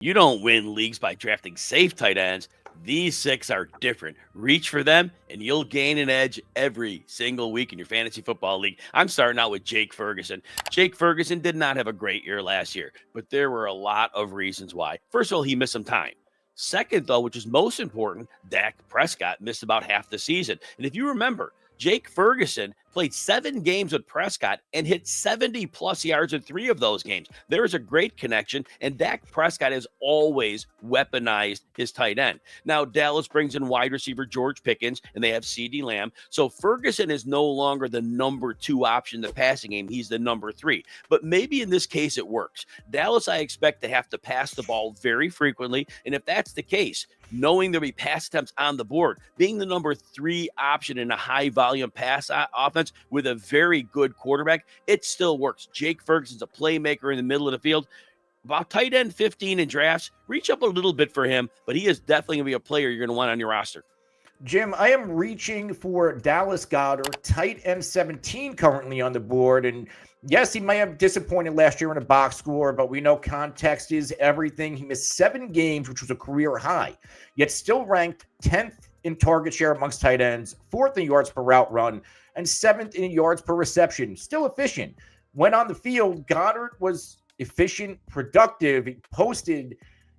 You don't win leagues by drafting safe tight ends. These six are different. Reach for them, and you'll gain an edge every single week in your fantasy football league. I'm starting out with Jake Ferguson. Jake Ferguson did not have a great year last year, but there were a lot of reasons why. First of all, he missed some time. Second, though, which is most important, Dak Prescott missed about half the season. And if you remember, Jake Ferguson played 7 games with Prescott and hit 70-plus yards in 3 of those games. There is a great connection, and Dak Prescott has always weaponized his tight end. Now, Dallas brings in wide receiver George Pickens, and they have CeeDee Lamb. So Ferguson is no longer the number 2 option in the passing game. He's the number 3. But maybe in this case it works. Dallas, I expect to have to pass the ball very frequently, and if that's the case, knowing there'll be pass attempts on the board, being the number 3 option in a high-volume pass offense with a very good quarterback, it still works. Jake Ferguson's a playmaker in the middle of the field. About tight end 15 in drafts, reach up a little bit for him, but he is definitely going to be a player you're going to want on your roster. Jim, I am reaching for Dallas Godert, tight end 17 currently on the board. And yes, he may have disappointed last year in a box score, but we know context is everything. He missed 7 games, which was a career high, yet still ranked 10th in target share amongst tight ends, 4th in yards per route run, and 7th in yards per reception. Still efficient. When on the field, Godert was efficient, productive. He posted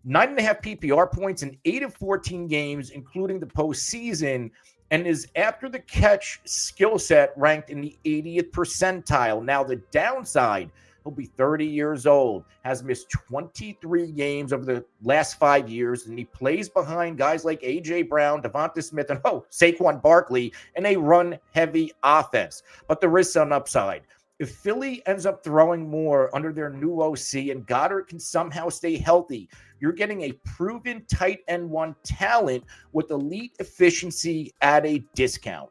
9.5 PPR points in 8 of 14 games, including the postseason, and is after the catch skill set ranked in the 80th percentile. Now, the downside, he'll be 30 years old, has missed 23 games over the last 5 years, and he plays behind guys like A.J. Brown, Devonta Smith, and Saquon Barkley in a run-heavy offense. But there is some upside. If Philly ends up throwing more under their new OC and Godert can somehow stay healthy, you're getting a proven tight end 1 talent with elite efficiency at a discount.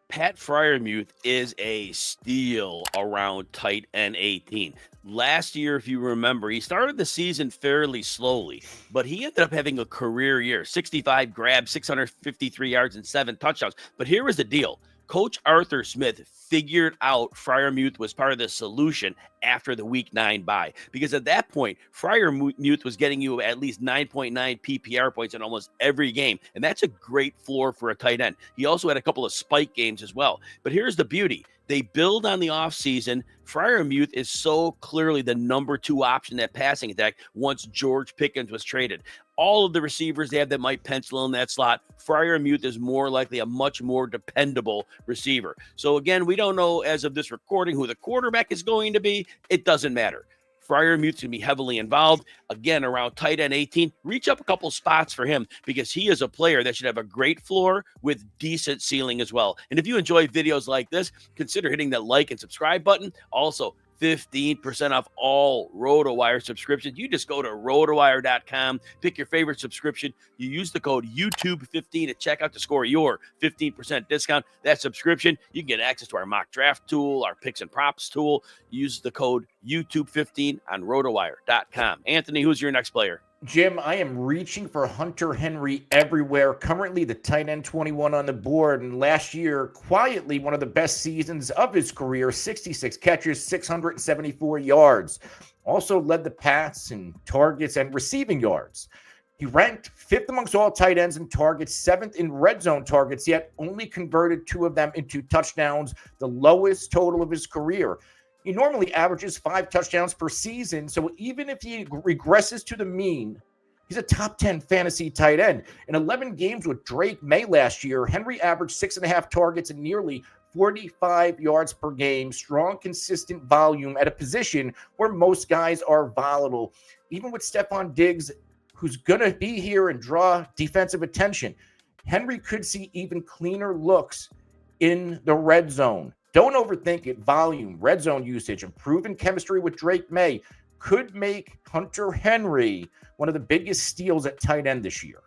Pat Freiermuth is a steal around tight end 18. Last year, if you remember, he started the season fairly slowly, but he ended up having a career year, 65 grabs, 653 yards, and 7 touchdowns. But here was the deal. Coach Arthur Smith figured out Freiermuth was part of the solution after the Week 9 bye. Because at that point, Freiermuth was getting you at least 9.9 PPR points in almost every game. And that's a great floor for a tight end. He also had a couple of spike games as well. But here's the beauty. They build on the offseason. Freiermuth is so clearly the number 2 option in that passing attack once George Pickens was traded. All of the receivers they have that might pencil in that slot, Freiermuth is more likely a much more dependable receiver. So again, we don't know as of this recording who the quarterback is going to be. It doesn't matter. Freiermuth's going to be heavily involved. Again, around tight end 18, reach up a couple spots for him because he is a player that should have a great floor with decent ceiling as well. And if you enjoy videos like this, consider hitting that like and subscribe button. Also, 15% off all RotoWire subscriptions. You just go to RotoWire.com, pick your favorite subscription. You use the code YouTube15 at checkout to score your 15% discount. That subscription, you can get access to our mock draft tool, our picks and props tool. Use the code YouTube15 on RotoWire.com. Anthony, who's your next player? Jim, I am reaching for Hunter Henry everywhere. Currently the tight end 21 on the board, and last year, quietly one of the best seasons of his career, 66 catches, 674 yards. Also led the pass in targets and receiving yards. He ranked 5th amongst all tight ends in targets, 7th in red zone targets, yet only converted 2 of them into touchdowns, the lowest total of his career. He normally averages 5 touchdowns per season, so even if he regresses to the mean, he's a top 10 fantasy tight end. In 11 games with Drake May last year, Henry averaged 6.5 targets and nearly 45 yards per game. Strong, consistent volume at a position where most guys are volatile. Even with Stephon Diggs, who's going to be here and draw defensive attention, Henry could see even cleaner looks in the red zone. Don't overthink it. Volume, red zone usage, and proven chemistry with Drake May could make Hunter Henry one of the biggest steals at tight end this year.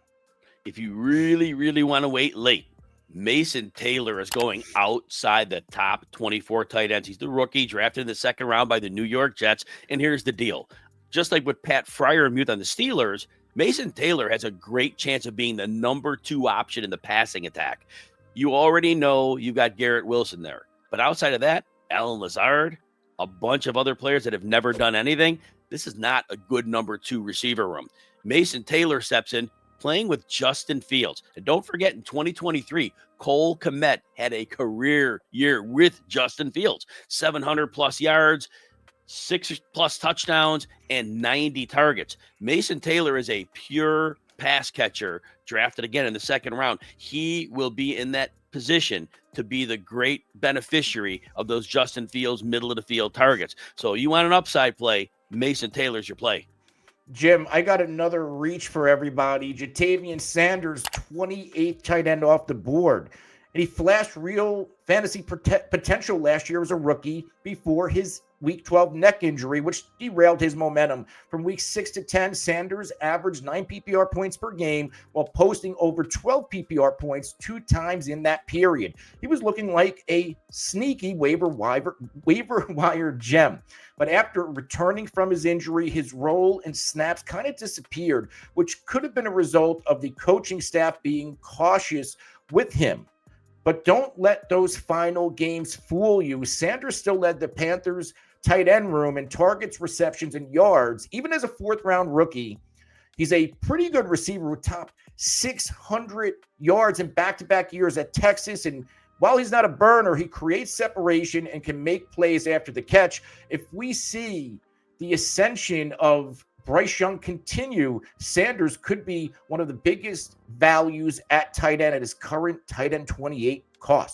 If you really, really want to wait late, Mason Taylor is going outside the top 24 tight ends. He's the rookie drafted in the 2nd round by the New York Jets. And here's the deal. Just like with Pat Freiermuth on the Steelers, Mason Taylor has a great chance of being the number 2 option in the passing attack. You already know you've got Garrett Wilson there. But outside of that, Allen Lazard, a bunch of other players that have never done anything, this is not a good number 2 receiver room. Mason Taylor steps in, playing with Justin Fields. And don't forget, in 2023, Cole Kmet had a career year with Justin Fields. 700-plus yards, 6+ touchdowns, and 90 targets. Mason Taylor is a pure pass catcher, drafted again in the second round. He will be in that position to be the great beneficiary of those Justin Fields middle-of-the-field targets. So you want an upside play, Mason Taylor's your play. Jim, I got another reach for everybody. Ja'Tavion Sanders, 28th tight end off the board. And he flashed real fantasy potential last year as a rookie before his Week 12 neck injury, which derailed his momentum. From Week 6 to 10, Sanders averaged 9 PPR points per game while posting over 12 PPR points 2 times in that period. He was looking like a sneaky waiver wire gem. But after returning from his injury, his role in snaps kind of disappeared, which could have been a result of the coaching staff being cautious with him. But don't let those final games fool you. Sanders still led the Panthers' tight end room in targets, receptions, and yards. Even as a fourth-round rookie, he's a pretty good receiver with top 600 yards in back-to-back years at Texas. And while he's not a burner, he creates separation and can make plays after the catch. If we see the ascension of Bryce Young continue, Sanders could be one of the biggest values at tight end at his current tight end 28 costs.